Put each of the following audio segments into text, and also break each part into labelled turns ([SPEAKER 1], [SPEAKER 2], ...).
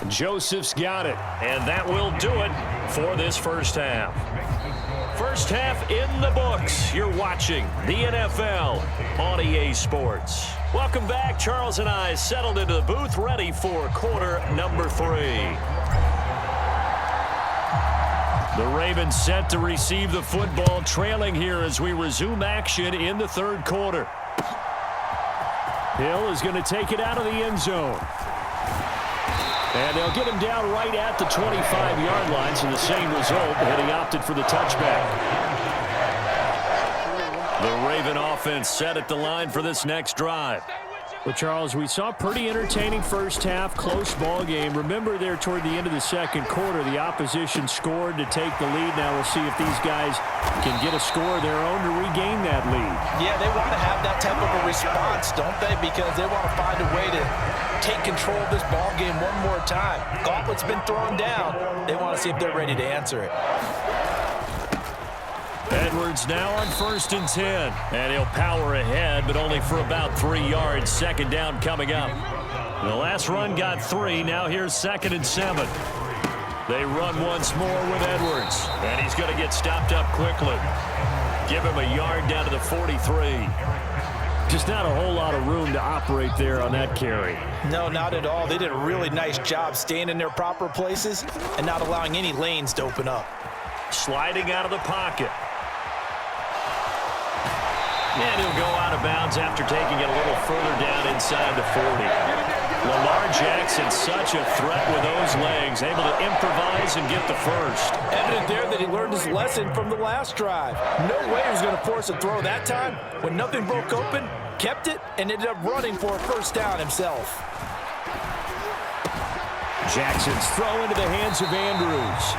[SPEAKER 1] Joseph's got it, and that will do it for this first half. First half in the books. You're watching the NFL on EA Sports. Welcome back. Charles and I settled into the booth, ready for quarter number 3. The Ravens set to receive the football, trailing here as we resume action in the third quarter. Hill is going to take it out of the end zone. And they'll get him down right at the 25-yard line, so the same result, but he opted for the touchback. The Raven offense set at the line for this next drive. Well, Charles, we saw a pretty entertaining first half, close ball game. Remember there toward the end of the second quarter, the opposition scored to take the lead. Now we'll see if these guys can get a score of their own to regain that lead.
[SPEAKER 2] Yeah, they want to have that type of a response, don't they? Because they want to find a way to take control of this ball game one more time. Gauntlet's been thrown down. They want to see if they're ready to answer it.
[SPEAKER 1] Edwards now on 1st and 10. And he'll power ahead, but only for about 3 yards. Second down coming up. The last run got 3. Now here's 2nd and 7. They run once more with Edwards. And he's going to get stopped up quickly. Give him a yard down to the 43. Just not a whole lot of room to operate there on that carry.
[SPEAKER 2] No, not at all. They did a really nice job staying in their proper places and not allowing any lanes to open up.
[SPEAKER 1] Sliding out of the pocket. And he'll go out of bounds after taking it a little further down inside the 40. Lamar Jackson, such a threat with those legs, able to improvise and get the first.
[SPEAKER 2] Evident there that he learned his lesson from the last drive. No way he was going to force a throw that time. When nothing broke open, kept it, and ended up running for a first down himself.
[SPEAKER 1] Jackson's throw into the hands of Andrews.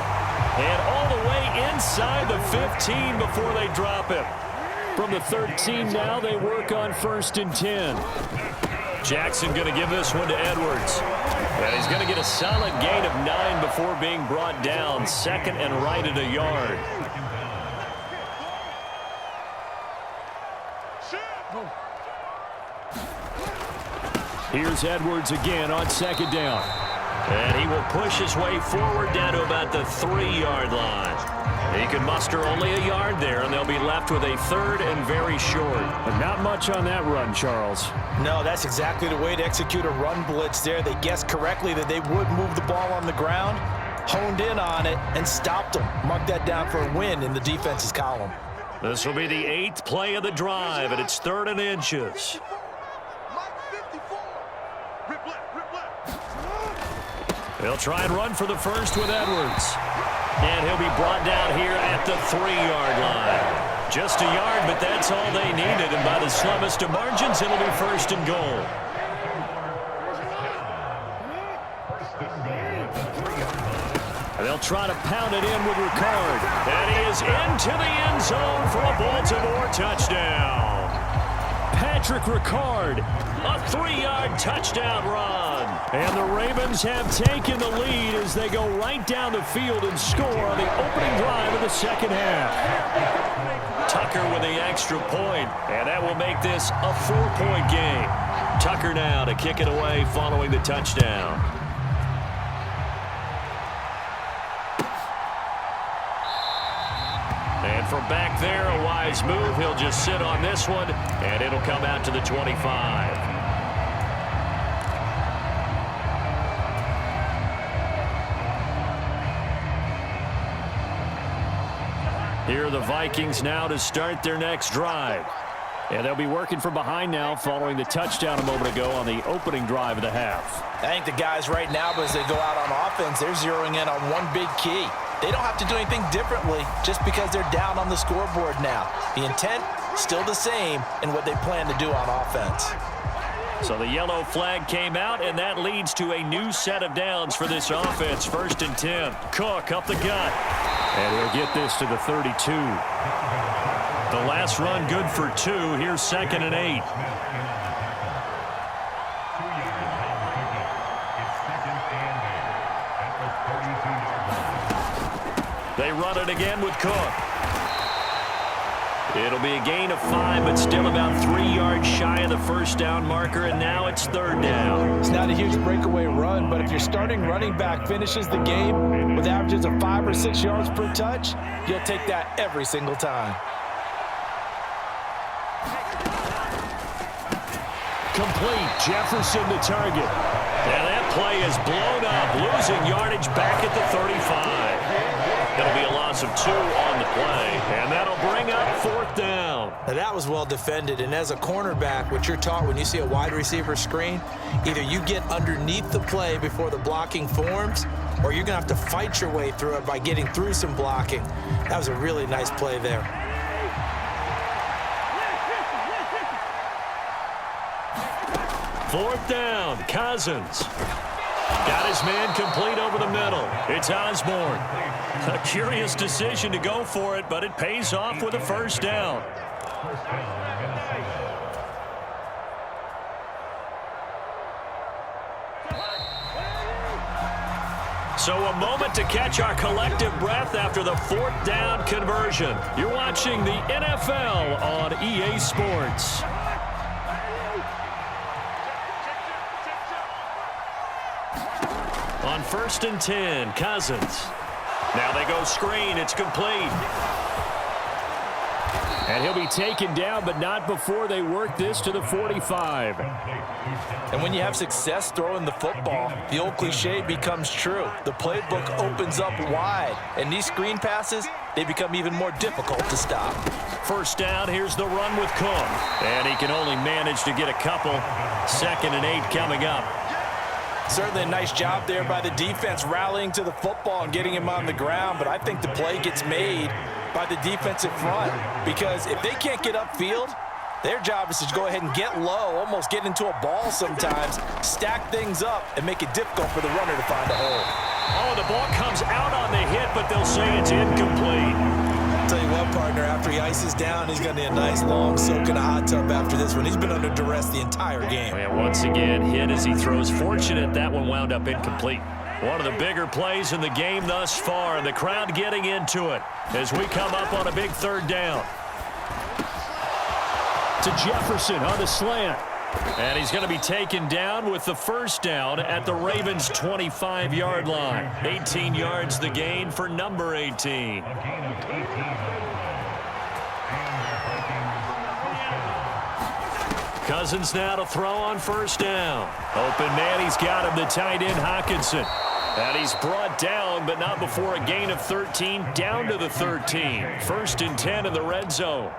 [SPEAKER 1] And all the way inside the 15 before they drop him. From the 13 now, they work on 1st and 10. Jackson going to give this one to Edwards. And he's going to get a solid gain of 9 before being brought down. 2nd and right at a yard. Here's Edwards again on 2nd down. And he will push his way forward down to about the 3-yard line. He can muster only a yard there, and they'll be left with a 3rd and very short. But not much on that run, Charles.
[SPEAKER 2] No, that's exactly the way to execute a run blitz there. They guessed correctly that they would move the ball on the ground, honed in on it, and stopped them. Mark that down for a win in the defense's column.
[SPEAKER 1] This will be the 8th play of the drive, and it's 3rd and inches. They'll try and run for the first with Edwards. And he'll be brought down here at the 3-yard line. Just a yard, but that's all they needed. And by the slimmest of margins, it'll be 1st and goal. And they'll try to pound it in with Ricard. And he is into the end zone for a Baltimore touchdown. Patrick Ricard, a 3-yard touchdown run. And the Ravens have taken the lead as they go right down the field and score on the opening drive of the second half. Tucker with the extra point, and that will make this a 4-point game. Tucker now to kick it away following the touchdown. And from back there, a wise move. He'll just sit on this one, and it'll come out to the 25. Here are the Vikings now to start their next drive. And they'll be working from behind now following the touchdown a moment ago on the opening drive of the half.
[SPEAKER 2] I think the guys right now, as they go out on offense, they're zeroing in on one big key. They don't have to do anything differently just because they're down on the scoreboard now. The intent, still the same in what they plan to do on offense.
[SPEAKER 1] So the yellow flag came out, and that leads to a new set of downs for this offense. 1st and 10. Cook up the gut. And he'll get this to the 32. The last run good for 2. Here's 2nd and 8. They run it again with Cook. It'll be a gain of 5, but still about 3 yards shy of the first down marker, and now it's 3rd down.
[SPEAKER 2] It's not a huge breakaway run, but if your starting running back finishes the game with averages of 5 or 6 yards per touch, you'll take that every single time.
[SPEAKER 1] Complete. Jefferson the target. And that play is blown up, losing yardage back at the 35. It'll be a loss of 2 on the play, and that'll bring up 4th down.
[SPEAKER 2] Now that was well defended, and as a cornerback, what you're taught when you see a wide receiver screen, either you get underneath the play before the blocking forms, or you're going to have to fight your way through it by getting through some blocking. That was a really nice play there.
[SPEAKER 1] Fourth down, Cousins. Got his man complete over the middle. It's Osborne. A curious decision to go for it, but it pays off with a first down. So a moment to catch our collective breath after the 4th down conversion. You're watching the NFL on EA Sports. On 1st and 10, Cousins. Now they go screen. It's complete. And he'll be taken down, but not before they work this to the 45.
[SPEAKER 2] And when you have success throwing the football, the old cliche becomes true. The playbook opens up wide, and these screen passes, they become even more difficult to stop.
[SPEAKER 1] First down, here's the run with Cook. And he can only manage to get a couple. 2nd and 8 coming up.
[SPEAKER 2] Certainly a nice job there by the defense rallying to the football and getting him on the ground, but I think the play gets made by the defensive front because if they can't get upfield, their job is to go ahead and get low, almost get into a ball sometimes, stack things up, and make it difficult for the runner to find a hole.
[SPEAKER 1] Oh, the ball comes out on the hit, but they'll say it's incomplete.
[SPEAKER 2] I'll tell you what, partner, after he ices down, he's going to need a nice long soak in a hot tub after this one. He's been under duress the entire game.
[SPEAKER 1] And once again, hit as he throws. Fortunate that one wound up incomplete. One of the bigger plays in the game thus far, and the crowd getting into it as we come up on a big 3rd down. To Jefferson on the slant. And he's going to be taken down with the first down at the Ravens' 25-yard line. 18 yards the gain for number 18. Cousins now to throw on first down. Open man, he's got him, the tight end Hockenson. And he's brought down, but not before a gain of 13, down to the 13. 1st and 10 in the red zone.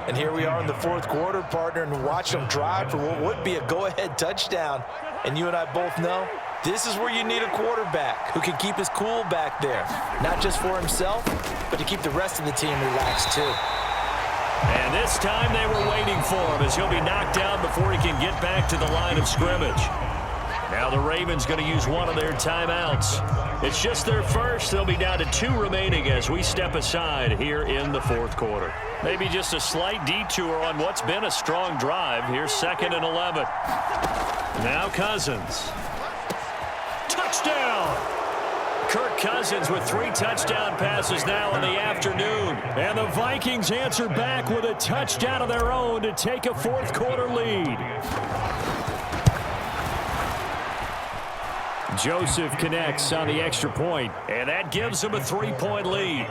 [SPEAKER 2] And here we are in the 4th quarter, partner, and watch them drive for what would be a go-ahead touchdown. And you and I both know this is where you need a quarterback who can keep his cool back there, not just for himself, but to keep the rest of the team relaxed too.
[SPEAKER 1] And this time they were waiting for him as he'll be knocked down before he can get back to the line of scrimmage. Now the Ravens going to use one of their timeouts. It's just their first. They'll be down to 2 remaining as we step aside here in the 4th quarter. Maybe just a slight detour on what's been a strong drive. Here's 2nd and 11. Now Cousins. Touchdown! Kirk Cousins with 3 touchdown passes now in the afternoon. And the Vikings answer back with a touchdown of their own to take a 4th quarter lead. Joseph connects on the extra point, and that gives him a 3-point lead.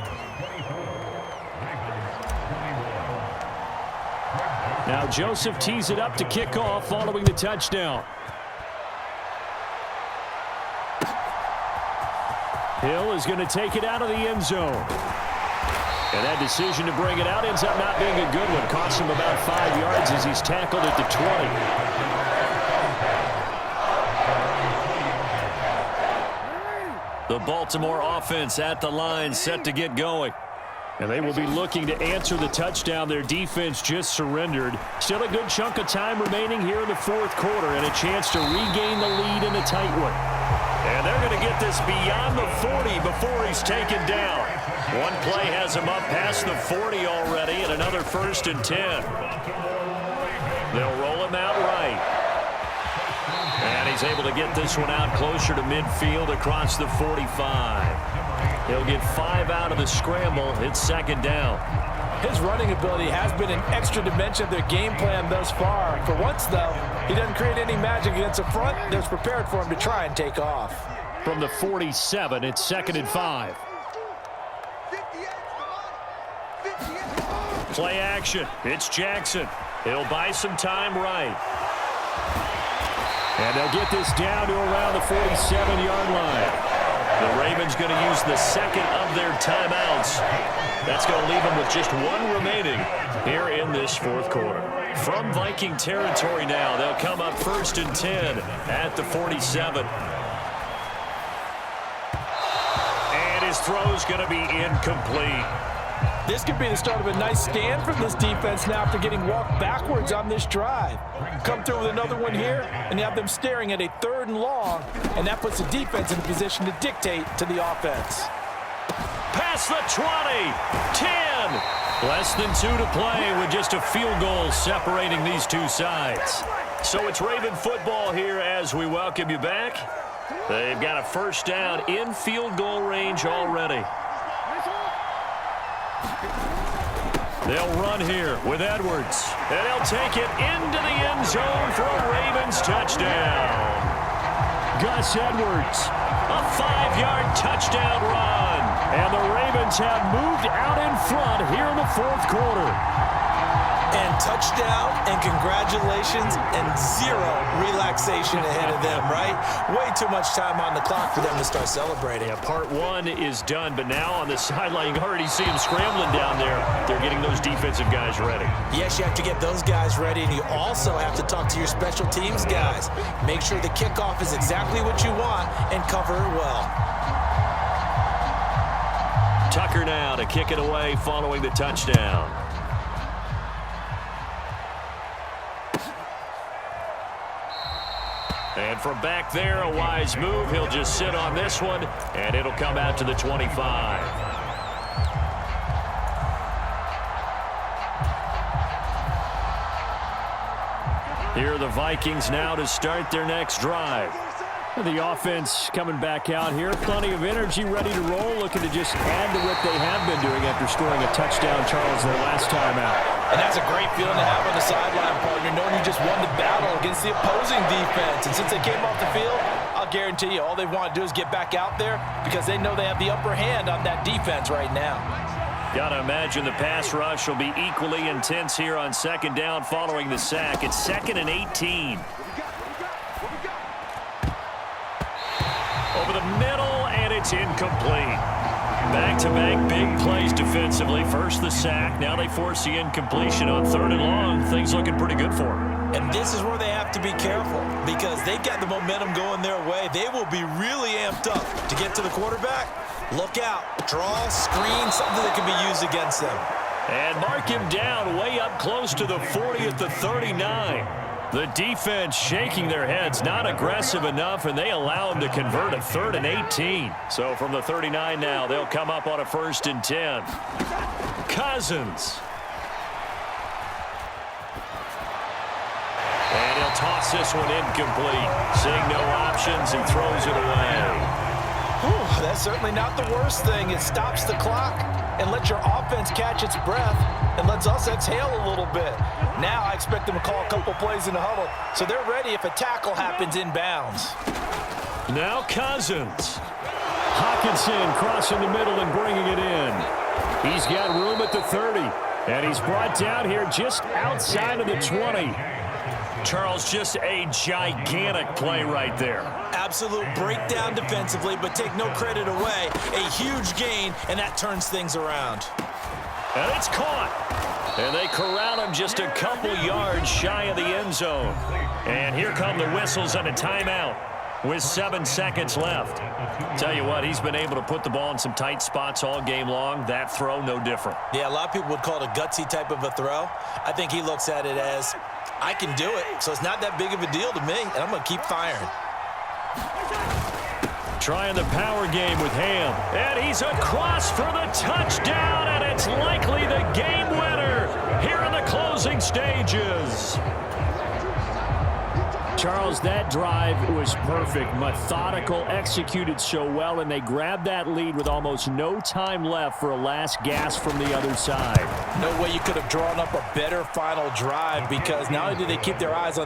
[SPEAKER 1] Now Joseph tees it up to kick off following the touchdown. Hill is going to take it out of the end zone. And that decision to bring it out ends up not being a good one. Costs him about 5 yards as he's tackled at the 20. The Baltimore offense at the line, set to get going. And they will be looking to answer the touchdown their defense just surrendered. Still a good chunk of time remaining here in the 4th quarter and a chance to regain the lead in a tight one. And they're going to get this beyond the 40 before he's taken down. One play has him up past the 40 already, and another 1st and 10. They'll roll him out right. And he's able to get this one out closer to midfield across the 45. He'll get 5 out of the scramble. It's 2nd down.
[SPEAKER 2] His running ability has been an extra dimension of their game plan thus far. For once, though, he doesn't create any magic against the front that's prepared for him to try and take off.
[SPEAKER 1] From the 47, it's 2nd and 5. Play action. It's Jackson. He'll buy some time right. And they'll get this down to around the 47-yard line. The Ravens going to use the second of their timeouts. That's going to leave them with just one remaining here in this fourth quarter. From Viking territory now, they'll come up 1st and 10 at the 47. And his throw's going to be incomplete.
[SPEAKER 2] This could be the start of a nice stand from this defense now after getting walked backwards on this drive. Come through with another one here, and you have them staring at a 3rd and long, and that puts the defense in a position to dictate to the offense.
[SPEAKER 1] Past the 20, 10. Less than 2 to play with just a field goal separating these two sides. So it's Raven football here as we welcome you back. They've got a first down in field goal range already. They'll run here with Edwards. And they'll take it into the end zone for a Ravens touchdown. Gus Edwards, a 5-yard touchdown run. And the Ravens have moved out in front here in the fourth quarter.
[SPEAKER 2] And touchdown and congratulations and zero relaxation ahead of them, right? Way too much time on the clock for them to start celebrating.
[SPEAKER 1] Yeah, part one is done, but now on the sideline, you can already see them scrambling down there. They're getting those defensive guys ready.
[SPEAKER 2] Yes, you have to get those guys ready, and you also have to talk to your special teams guys. Make sure the kickoff is exactly what you want and cover it well.
[SPEAKER 1] Tucker now to kick it away following the touchdown. And from back there, a wise move. He'll just sit on this one, and it'll come out to the 25. Here are the Vikings now to start their next drive. The offense coming back out here. Plenty of energy, ready to roll, looking to just add to what they have been doing after scoring a touchdown, Charles, their last time out.
[SPEAKER 2] And that's a great feeling to have on the sideline, partner, knowing you just won the battle against the opposing defense. And since they came off the field, I'll guarantee you all they want to do is get back out there because they know they have the upper hand on that defense right now.
[SPEAKER 1] Got to imagine the pass rush will be equally intense here on 2nd down following the sack. It's 2nd and 18. Over the middle, and it's incomplete. Back-to-back big plays defensively. First the sack, now they force the incompletion on 3rd and long. Things looking pretty good for them.
[SPEAKER 2] And this is where they have to be careful because they've got the momentum going their way. They will be really amped up to get to the quarterback. Look out. Draw, screen, something that can be used against them.
[SPEAKER 1] And mark him down way up close to the 40 at the 39. The defense shaking their heads, not aggressive enough, and they allow them to convert a 3rd and 18. So from the 39 now, they'll come up on a 1st and 10. Cousins. And he'll toss this one incomplete. Seeing no options, he throws it away.
[SPEAKER 2] Whew, that's certainly not the worst thing. It stops the clock and lets your offense catch its breath and lets us exhale a little bit. Now I expect them to call a couple plays in the huddle, so they're ready if a tackle happens inbounds.
[SPEAKER 1] Now Cousins. Hawkinson crossing the middle and bringing it in. He's got room at the 30, and he's brought down here just outside of the 20. Charles, just a gigantic play right there.
[SPEAKER 2] Absolute breakdown defensively, but take no credit away. A huge gain, and that turns things around.
[SPEAKER 1] And it's caught. And they corral him just a couple yards shy of the end zone. And here come the whistles and a timeout with 7 seconds left. Tell you what, he's been able to put the ball in some tight spots all game long. That throw, no different.
[SPEAKER 2] Yeah, a lot of people would call it a gutsy type of a throw. I think he looks at it as, I can do it, so it's not that big of a deal to me, and I'm going to keep firing.
[SPEAKER 1] Trying the power game with Ham. And he's across for the touchdown, and it's likely the game winner here in the closing stages. Charles, that drive was perfect, methodical, executed so well, and they grabbed that lead with almost no time left for a last gasp from the other side.
[SPEAKER 2] No way you could have drawn up a better final drive, because not only did they keep their eyes on